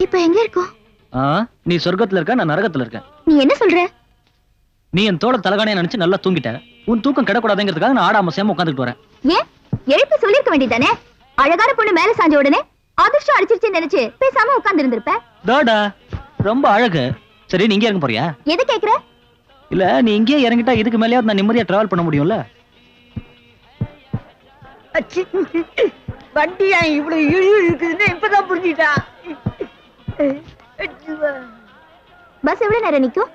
இப்ப எங்க இருக்கோம்? நீ சொர்க்கத்துல இருக்க, நான் நரகத்துல இருக்கேன். நீ என்ன சொல்ற? நீ என் தோட தலகாணியை நினைச்சு நல்லா தூங்கிட்ட. உன் தூக்கம் கிடக்கூடாதுங்கிறதுக்காக நான் ஆடாம சேம உட்காந்துட்டு வரேன். ஏன் எழுப்பி சொல்லிருக்க வேண்டியதானே? அழகான பொண்ணு மேல சாஞ்ச உடனே அதிர்ஷ்டம் அடிச்சிருச்சு நினைச்சு பேசாம உட்கார்ந்து இருந்திருப்ப. தாடா ரொம்ப அழகு. சரி, நீ இங்கே இறங்க போறியா? எது கேக்குற? இல்ல, நீ இங்கே இறங்கிட்டா இதுக்கு மேலயாவது நான் நிம்மதியா டிராவல் பண்ண முடியும்ல? வண்டியா இவ்வளவு இருக்குதுன்னு இப்பதான் புரிஞ்சுட்டா. பஸ் எவ்வளவு நேரம் நிக்கும்?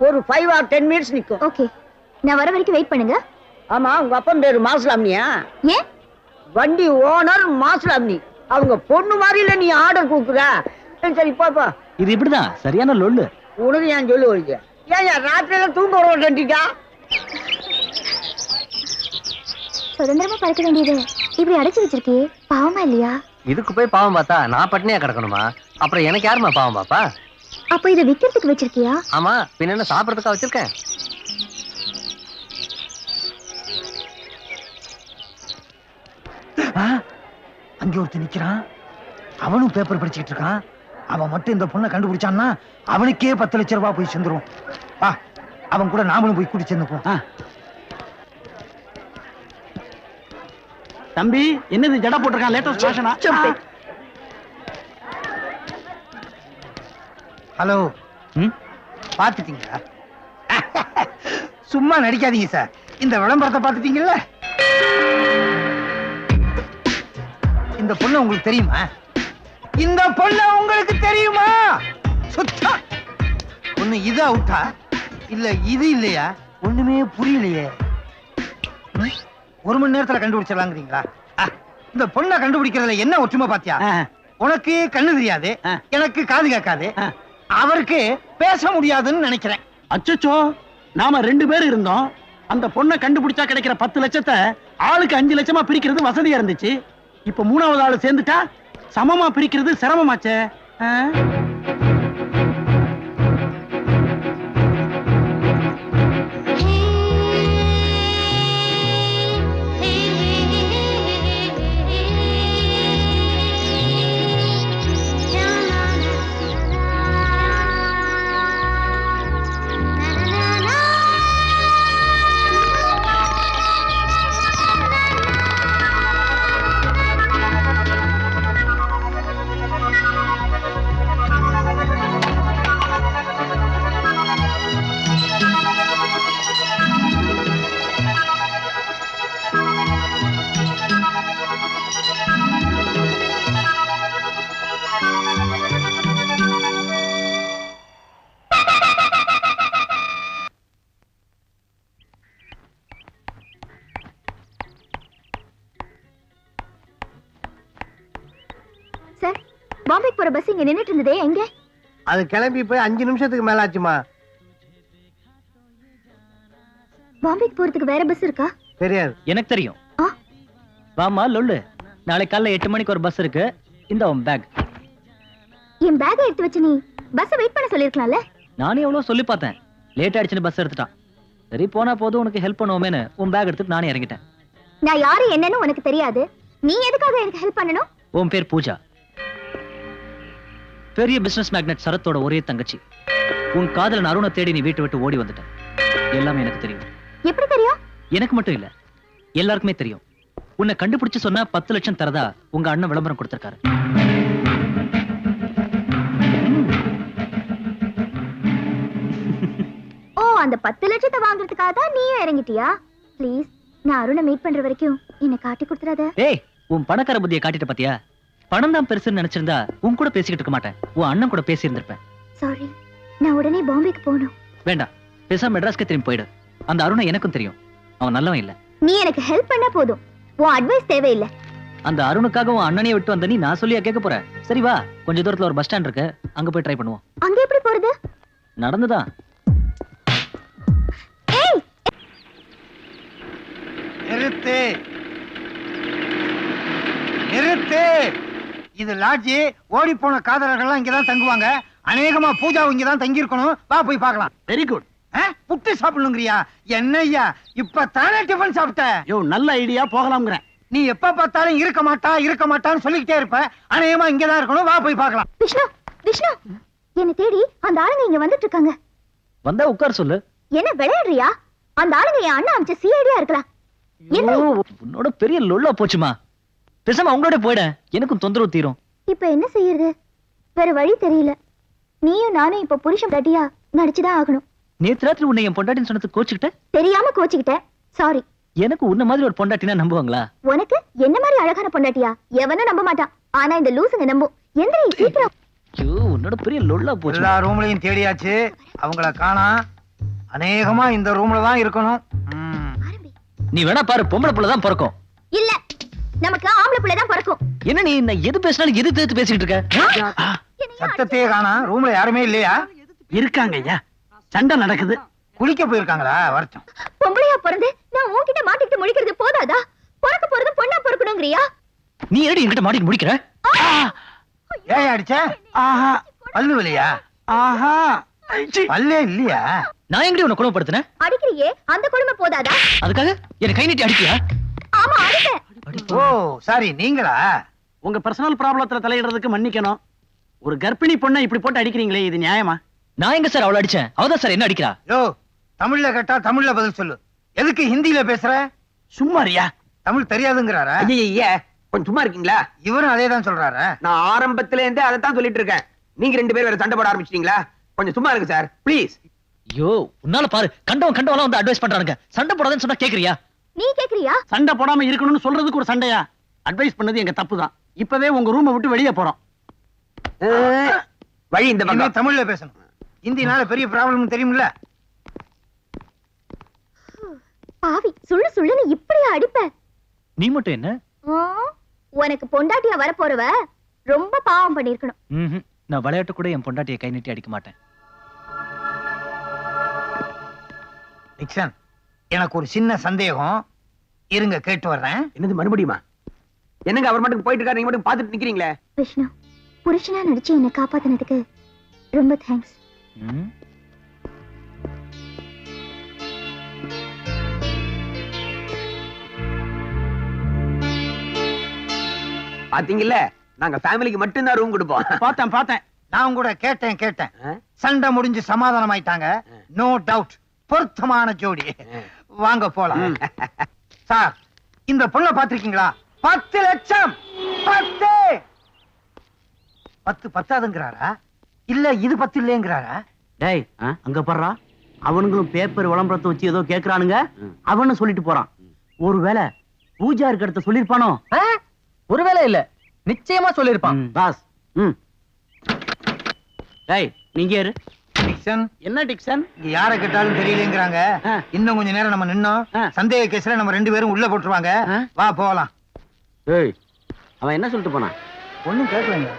ஒரு 5 or 10 minutes நிக்கும். ஓகே, நான் வர வரைக்கும் வெயிட் பண்ணுங்க. ஆமா, உங்க அப்பன் பேரு மாசுலாமியா? ஏன்? வண்டி ஓனர் மாசுலாமி. அவங்க பொண்ணு மாதிரி இல்ல, நீ ஆர்டர் கொடுக்குற. சரி பாப்பா. இது இப்படிதான் சரியான லொல்லு. உனக்கு ஏன் சொல்லு வருது? ஏன் ராத்திரியில தூங்க வர? சுதந்திரமா பறக்க வேண்டியது இப்படி அடைச்சு வச்சிருக்கியே, பாவமா இல்லையா? இதுக்கு போய் பாவம் பார்த்தா நான் பட்னியா கிடக்கணுமா? அப்புறம் எனக்கு யாருமா பாவம் பாப்பா? அப்ப இதை விக்கிறதுக்கு வச்சிருக்கியா? ஆமா, பின்ன என்ன சாப்பிடறதுக்கா வச்சிருக்கேன்? அங்க ஒருத்தர் நிக்கிறான். அவனும் பேப்பர் படிச்சுக்கிட்டு இருக்கான். அவன் மட்டும் இந்த பொண்ணை கண்டுபிடிச்சான்னா அவனுக்கே 10 லட்சம் ரூபாய் போய் சேர்ந்துரும். அவன் கூட நாமளும் போய் கூட்டி சேர்ந்துப்போம். தம்பி, என்னது ஜடா போட்டிருக்கான்? லேட்டஸ்ட் ஃபேஷனா? ஹலோ, பாத்துட்டீங்களா? சும்மா நடிக்காதீங்க சார். இந்த விளம்பரத்தை பாத்துட்டீங்கல்ல? இந்த பொண்ணு உங்களுக்கு தெரியுமா? இந்த பொண்ணு உங்களுக்கு தெரியுமா? சுத்தா ஒண்ணு இது அவுட்டா இல்ல இது இல்லையா? ஒண்ணுமே புரியலையே. 1 மணி நேரத்துல கண்டுபிடிச்சிடலாங்கிறீங்களா? இந்த பொண்ணை கண்டுபிடிக்கிறதுல என்ன ஒற்றுமை பாத்தியா? உனக்கு கண்ணு தெரியாது, எனக்கு காது கேட்காது, அவருக்கு பேச முடியாதுன்னு நினைக்கிறேன். அச்சச்சோ, நாம 2 பேர் இருந்தோம். அந்த பொண்ணை கண்டுபிடிச்சா கிடைக்கிற 10 லட்சத்தை ஆளுக்கு 5 லட்சமா பிரிக்கிறது வசதியா இருந்துச்சு. இப்ப 3வது ஆளு சேர்ந்துட்டா சமமா பிரிக்கிறது சிரமமாச்சே. சார், பாம்பேக்கு போற பஸ் இங்க நின்னுட்டு இருந்ததே, எங்க? அது கிளம்பி போய் 5 நிமிஷத்துக்கு மேல ஆச்சுமா. பாம்பேக்கு போறதுக்கு வேற பஸ் இருக்கா? தெரியாது. எனக்கு தெரியும். வாமா லொல்லு, நாளை காலைல 8 மணிக்கு ஒரு பஸ் இருக்கு. இந்த உன் பேக். என் பேக் எடுத்து வச்சு நீ பஸ் வெயிட் பண்ண சொல்லிருக்கலாம்ல? நானே எவ்வளவு சொல்லி பார்த்தேன். லேட் ஆயிடுச்சுன்னு பஸ் எடுத்துட்டான். சரி, போனா போதும், உனக்கு ஹெல்ப் பண்ணுவோமேன்னு உன் பேக் எடுத்துட்டு நானே இறங்கிட்டேன். நான் யாரு என்னன்னு உனக்கு தெரியாது. நீ எதுக்காக எனக்கு ஹெல்ப் பண்ணணும்? உன் பேர் பூஜா. பெரிய பிசினஸ் மேக்னெட் சரத்தோட ஒரே தங்கச்சி. உன் காதலன் அருணை தேடி நீ வீட்டை விட்டு ஓடி வந்துட்ட. எல்லாமே எனக்கு தெரியும். எப்படி தெரியும்? எனக்கு மட்டும் இல்ல, எல்லாருக்குமே தெரியும். உன்னை கண்டுபிடிச்சு சொன்னா 10 லட்சம் தரதா உங்க அண்ணன் விளம்பரம் கொடுத்திருக்காரு. ஓ, அந்த 10 லட்சத்தை வாங்குறதுக்காக தான் நீயும் இறங்கிட்டியா? ப்ளீஸ், நான் அருணை மீட் பண்ற வரைக்கும் என்ன காட்டி கொடுத்துறாத. ஏய், உன் பணக்கார புத்தியை காட்டிட்ட பாத்தியா? பணம் தான் பெருசுன்னு நினைச்சிருந்தா உன் கூட பேசிக்கிட்டு இருக்க மாட்டேன். உன் அண்ணன் கூட பேசி இருந்திருப்பேன். சாரி, நான் உடனே பாம்பேக்கு போகணும். வேண்டாம், பேசாம மெட்ராஸ்க்கு திரும்பி போயிடு. அந்த அருணை எனக்கும் தெரியும், அவன் நல்லவன் இல்ல. நீ எனக்கு ஹெல்ப் பண்ணா போதும், உன் அட்வைஸ் தேவையில்லை. அந்த அருணுக்காக உன் அண்ணனையே விட்டு வந்த நீ நான் சொல்லியா கேட்க போற? சரி வா, கொஞ்ச தூரத்துல ஒரு பஸ் ஸ்டாண்ட் இருக்கு, அங்க போய் ட்ரை பண்ணுவோம். அங்க எப்படி போறது? நடந்துதான். ஏய், நிறுத்து நிறுத்து. இது லாட்ஜி. ஓடி போன காதலர்கள்லாம் இங்கதான் தங்குவாங்க. அநேகமா பூஜா இங்கதான் தங்கி இருக்கணும். வா போய் பார்க்கலாம். Very good. புட்டு சாப்பிடணுங்கிறியா? என்னய்யா இப்ப தானே டிஃபன் சாப்பிட்ட? யோ, நல்ல ஐடியா, போகலாம்ங்கறேன். நீ எப்ப பார்த்தாலும் இருக்க மாட்டான்னு சொல்லிக்கிட்டே இருப்ப. அநேகமா இங்கதான் இருக்கணும். வா போய் பார்க்கலாம். விஷ்ணு விஷ்ணு, என்ன தேடி அந்த ஆளுங்க இங்க வந்துட்டு இருக்காங்க. வந்தா உட்கார சொல்லு. என்ன விளையாடுறியா? அந்த ஆளுங்க என் அண்ணா அமைச்ச சிஐடியா இருக்கலாம். என்ன ஐயோ, உன்னோட பெரிய லொல்லா போச்சுமா. பேசாம அவங்களோட போயிட, எனக்கும் தொந்தரவு தீரும். இப்ப என்ன செய்யறது? வேற வழி தெரியல. நீயும் நானும் இப்ப புருஷன் தட்டியா நடிச்சுதான் ஆகணும். நேத்து ராத்திரி உன்னை என் பொண்டாட்டின்னு சொன்னது கோச்சுக்கிட்ட. தெரியாம கோச்சுக்கிட்டேன், சாரி. எனக்கு உன்ன மாதிரி ஒரு பொண்டாட்டினா நம்புவாங்களா? உனக்கு என்ன மாதிரி அழகான பொண்டாட்டியா எவனும் நம்ப மாட்டான். ஆனா இந்த லூசுங்க நம்பும். எந்திரி சீக்கிரம். ஐயோ, உன்னோட பெரிய லொல்லா போச்சு. எல்லா ரூம்லயும் தேடியாச்சு, அவங்கள காணா. அநேகமா இந்த ரூம்ல தான் இருக்கணும். நீ வேணா பாரு, பொம்பளை புள்ள தான் பிறக்கும். இல்ல, நமக்கு ஆம்பளை பிள்ளை தான் பிறக்கும். என்ன நீ நான் எது பேசினாலும் எது தேத்து பேசிட்டு இருக்க? சத்தத்தையே காணா. ரூம்ல யாருமே இல்லையா? இருக்காங்க ஐயா, சண்டை நடக்குது. குளிக்க போயிருக்காங்களா? வரட்டும். பொம்பளையா பிறந்து நான் உன்கிட்ட மாட்டிக்கிட்டு முடிக்கிறது போதாதா? பிறக்க போறது பொண்ணா பிறக்கணுங்கிறியா? நீ என்னடி என்கிட்ட மாட்டிட்டு முடிக்கிற? ஏன் அடிச்ச? ஆஹா பல்லு வலியா? ஆஹா, சீ. பல்லே இல்லையா? நான் எங்கடி உன்னை குணப்படுத்தினேன்? அடிக்கிறியே, அந்த கொடுமை போதாதா? அதுக்காக என்ன கை நீட்டி அடிக்கியா? ஆமா, அடிப்பேன். ஓ சாரி, நீங்களா? உங்க பர்சனல் ப்ராப்ளத்துல தலையிடுறதுக்கு மன்னிக்கணும். ஒரு கர்ப்பிணி பொண்ணை இப்படி போட்டு அடிக்கிறீங்களே, இது நியாயமா? நான் எங்க சார் அவளை அடிச்சேன்? அவதான் சார் என்ன அடிக்கிறா. யோ, தமிழ்ல கேட்டா தமிழ்ல பதில் சொல்லு. எதுக்கு ஹிந்தியில பேசுற? சும்மாரியா? தமிழ் தெரியாதுங்கிறாரா? ஐயா கொஞ்சம் சும்மா இருக்கீங்களா? இவரும் அதே தான் சொல்றாரு. நான் ஆரம்பத்துல இருந்தே அதை தான் சொல்லிட்டு இருக்கேன். நீங்க ரெண்டு பேரும் வேற சண்டை போட ஆரம்பிச்சிட்டீங்களா? கொஞ்சம் சும்மா இருங்க சார், ப்ளீஸ். ஐயோ, உன்னால பாரு, கண்டவன் வந்து அட்வைஸ் பண்றானுங்க. சண்டை போடாதேன்னு சொன்னா கேக்குறியா? நீ கேக்குறியா? சண்டை போடாம இருக்கணும்னு சொல்றதுக்கு ஒரு சண்டையா? அட்வைஸ் பண்ணது எங்க தப்பு தான். இப்பவே உங்க ரூமை விட்டு வெளியே போறோம். வழி இந்த இனிமே பக்கம். தமிழ்ல பேசணும். ஹிந்தினால பெரிய ப்ராப்ளம் தெரியுமில்ல? பாவி, சுள்ளு சுள்ளுன்னு இப்படியா அடிப்ப? நீ மட்டும் என்ன? உனக்கு பொண்டாட்டியா வரப்போறவ ரொம்ப பாவம் பண்ணிருக்கணும். நான் விளையாட்டு கூட என் பொண்டாட்டியை கை நீட்டி அடிக்க மாட்டேன். நிக்சன், எனக்கு ஒரு சின்ன சந்தேகம். இருங்க, கேட்டு வர்றேன். என்னது மறுபடியுமா? என்னங்க அவர் மட்டும் போயிட்டு இருக்காரு, நீங்க மட்டும் பாத்துட்டு நிக்கிறீங்களே? விஷ்ணு, புருஷனா நடிச்சு என்னை காப்பாத்தினதுக்கு ரொம்ப தேங்க்ஸ். ம்? பாத்தீங்கல்ல, நாங்க ஃபேமிலிக்கு மட்டும் தான் ரூம் கொடுப்போம். பார்த்தேன். நான் கூட கேட்டேன். சண்டை முடிஞ்சு சமாதானம் ஆயிட்டாங்க. நோ டவுட், பொருத்தமான ஜோடி. வாங்க போலாம். சார், இந்த பொண்ணை பாத்திருக்கீங்களா? 10 லட்சம். 10 பத்தாதுங்கிறாரா? இல்ல இது 10 இல்லைங்கிறாரா? டேய், அங்க பாருடா, அவனுங்களும் பேப்பர் விளம்பரத்தை வச்சு ஏதோ கேக்குறானுங்க. அவனு சொல்லிட்டு போறான். ஒருவேளை பூஜா இருக்கிறத சொல்லிருப்பானோ? ஒருவேளை இல்ல, நிச்சயமா சொல்லிருப்பான். பாஸ். டேய், நீங்க இரு. நிக்சன், என்ன டிக்சன்? இங்க யாரை கேட்டாலும் தெரியலங்கிறாங்க. இன்னும் கொஞ்ச நேரம் நம்ம நின்னோம், சந்தேக கேஸ்ல நம்ம 2 பேரும் உள்ள போட்டுருவாங்க. வா போலாம். டேய், அவன் என்ன சொல்லிட்டு போனான்? ஒண்ணும் கேட்கலங்க.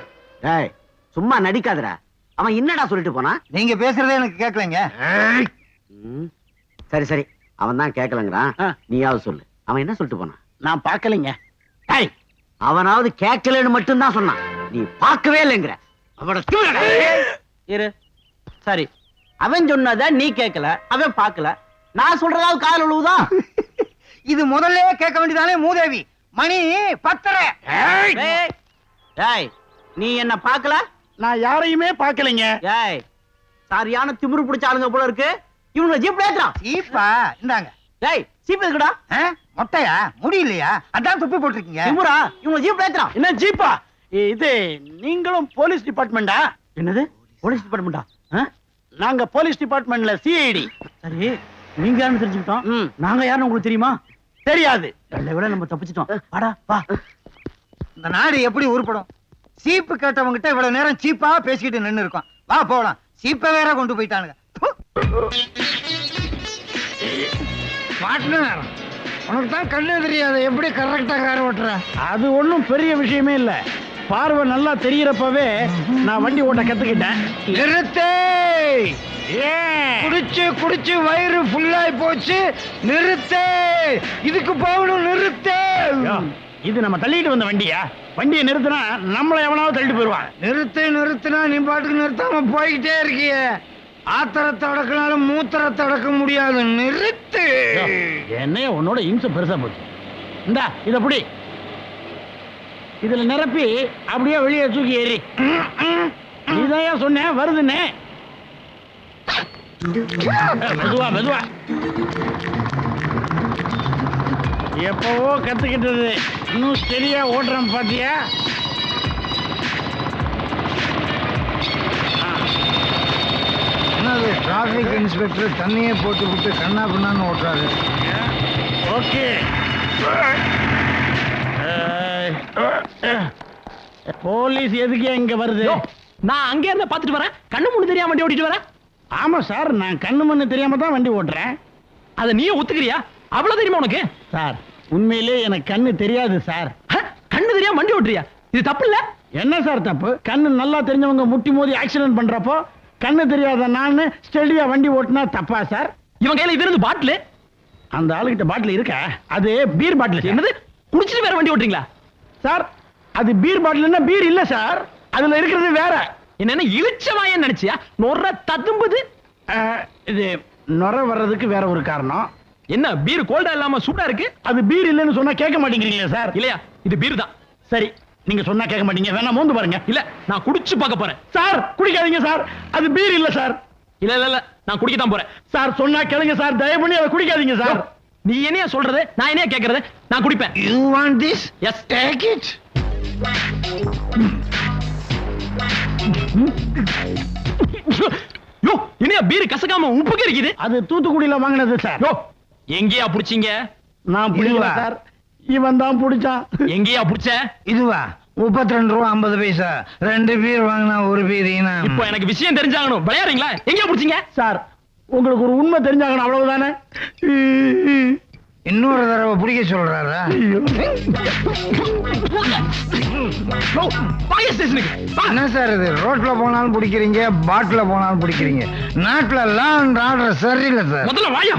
டேய், சும்மா நடிக்காதடா. அவன் என்னடா சொல்லிட்டு போனான்? நீங்க பேசுறதே எனக்கு கேட்கலங்க. சரி சரி, அவன் தான் கேட்கலங்கிறான். நீயாவது சொல்லு, அவன் என்ன சொல்லிட்டு போனான்? நான் பார்க்கலைங்க. டேய், அவனாவது கேட்கலன்னு மட்டும்தான் சொன்னான். நீ பார்க்கவே இல்லைங்கிற. அவனோட இரு. சரி, அவன் சொன்னத நீ கேட்கல, அவன் பார்க்கல. நான் சொல்றதாவது காதல் உழுவுதா? இது முதல்ல கேட்க வேண்டியதானே மூதேவி. மணி 10:30. டேய், நீ என்ன பார்க்கல? நான் யாரையுமே பார்க்கலைங்க. டேய், சரியான திமிரு பிடிச்ச ஆளுங்க போல இருக்கு. இவங்க ஜீப்ல ஏத்துறான். சீப்பா இந்தாங்க. டேய், சீப் எதுக்குடா? மொட்டையா? முடியலையா? அதான் துப்பி போட்டிருக்கீங்க. திமிரா, இவங்க ஜீப்ல ஏத்துறான். என்ன ஜீப்பா? இது நீங்களும் போலீஸ் டிபார்ட்மெண்டா? என்னது, போலீஸ் டிபார்ட்மெண்டா? நாங்க போலீஸ் டிபார்ட்மெண்ட்ல சிஐடி. சரி, நீங்க யாருன்னு தெரிஞ்சுக்கிட்டோம். நாங்க யாருன்னு உங்களுக்கு தெரியுமா? தெரியாது. நல்ல விட நம்ம தப்பிச்சிட்டோம். வாடா வா. இந்த நாடு எப்படி உருப்படும்? சீப்பு கேட்டவங்கிட்ட இவ்வளவு நேரம் சீப்பா பேசிக்கிட்டு நின்னு இருக்கோம். வா போலாம். சீப்பை வேற கொண்டு போயிட்டானுங்க. உனக்கு தான் கண்ணு தெரியாது, எப்படி கரெக்டா கார் ஓட்டுற? அது ஒண்ணும் பெரிய விஷயமே இல்ல. பார்வை நல்லா தெரியறப்பவே நான் வண்டி ஓட்ட கத்துக்கிட்டேன். நிறுத்து. குடிச்சு குடிச்சு வயிறு ஃபுல்லாய் போச்சு. நிறுத்து. இதுக்கு போகணும். நிறுத்து. இது நம்ம தள்ளிட்டு வந்த வண்டியா? வண்டியை நிறுத்தினா நம்மள எவனாவது தள்ளிட்டு போயிருவான். நிறுத்துனா நீ பாட்டுக்கு நிறுத்தாம போய்கிட்டே இருக்கிய. ஆத்திரத்தை அடக்கினாலும் மூத்திரத்தை அடக்க முடியாது. நிறுத்து. என்ன உன்னோட இம்சை பெருசா போச்சு. இந்தா இத புடி. இதுல நிரப்பி அப்படியே வெளியே தூக்கி ஏறி. அதான் சொன்னேன் வருதுன்னு. மெதுவா மெதுவா. எப்பவோ கத்துக்கிட்டது இன்னும் சரியா ஓட்டுறேன் பாத்தியா? என்னது டிராபிக் இன்ஸ்பெக்டர் தண்ணியே போட்டு விட்டு கண்ணா பின்னான்னு ஓட்டுறாரு. ஓகே. போலீஸ் எதுக்கு இங்க வருது? நான் அங்கே இருந்து பாத்துட்டு வரேன். கண்ணு முன்னு தெரியாம வண்டி ஓட்டிட்டு வரேன். ஆமா சார், நான் கண்ணு மண்ணு தெரியாம தான் வண்டி ஓட்டுறேன். அதை நீயும் ஒத்துக்கிறியா? அவ்வளவு தெரியுமா உனக்கு? சார் உண்மையிலே எனக்கு கண்ணு தெரியாது சார். கண்ணு தெரியாம வண்டி ஓட்டுறியா? இது தப்பு இல்ல? என்ன சார் தப்பு? கண்ணு நல்லா தெரிஞ்சவங்க முட்டி மோதி ஆக்சிடென்ட் பண்றப்போ கண்ணு தெரியாத நான் ஸ்டெடியா வண்டி ஓட்டுனா தப்பா சார்? இவன் கையில இது இருந்து பாட்டில். அந்த ஆளுகிட்ட பாட்டில் இருக்கா? அது பீர் பாட்டில். என்னது? குடிச்சிட்டு வேற வண்டி ஓட்டுறீங்களா சார்? அது பீர் பாட்டில்னா பீர் இல்ல சார், அதுல இருக்கிறது வேற. என்ன இழிச்சவாயன்னு நினைச்சியா? நொற ததும்புது. இது நொர வர்றதுக்கு வேற ஒரு காரணம். என்ன பீர் கோல்டா இல்லாம சூடா இருக்கு? அது பீர் இல்லைன்னு சொன்னா கேட்க மாட்டேங்கிறீங்களா சார்? இல்லையா? இது பீர் தான். சரி, நீங்க சொன்னா கேட்க மாட்டீங்க, வேணா மோந்து பாருங்க. இல்ல, நான் குடிச்சு பார்க்க போறேன். சார் குடிக்காதீங்க சார், அது பீர் இல்ல சார். இல்ல இல்ல இல்ல, நான் குடிக்க தான் போறேன். சார் சொன்னா கேளுங்க சார், தயவு பண்ணி அதை குடிக்காதீங்க சார். நீ என்னையா சொல்றது, நான் என்னையா கேக்குறது? நான் குடிப்பேன். You want this? Yes. Take it. யோ, என்னையா பீர் கசக்காம உப்பு கறிக்குது? அது தூத்துக்குடியில வாங்கினது சார். யோ, எங்கேயா புடிச்சீங்க? நான் பிடிக்கல இதுவா? சார், இவன் தான் பிடிச்சான். எங்கேயா புடிச்ச? இதுவா? 32 ரூபா 50 பைசா. 2 பீர் வாங்கினா ஒரு பீர் ஈனம். இப்போ எனக்கு விஷயம் தெரிஞ்சாகணும். விளையாடுறீங்களா? எங்கேயா புடிச்சீங்க? சார் உங்களுக்கு ஒரு உண்மை தெரிஞ்சாகணும், அவ்வளவுதானே. இன்னொரு தடவை பிடிக்க சொல்றாரா? வாங்க ஸ்டேஷனுக்கு. என்ன சார் இது? ரோட்ல போனாலும் பிடிக்கிறீங்க, பாட்டில போனாலும் பிடிக்கிறீங்க. நாட்டுல லா அண்ட் ஆர்டர் சரியில்லை சார். முதல்ல வாயா.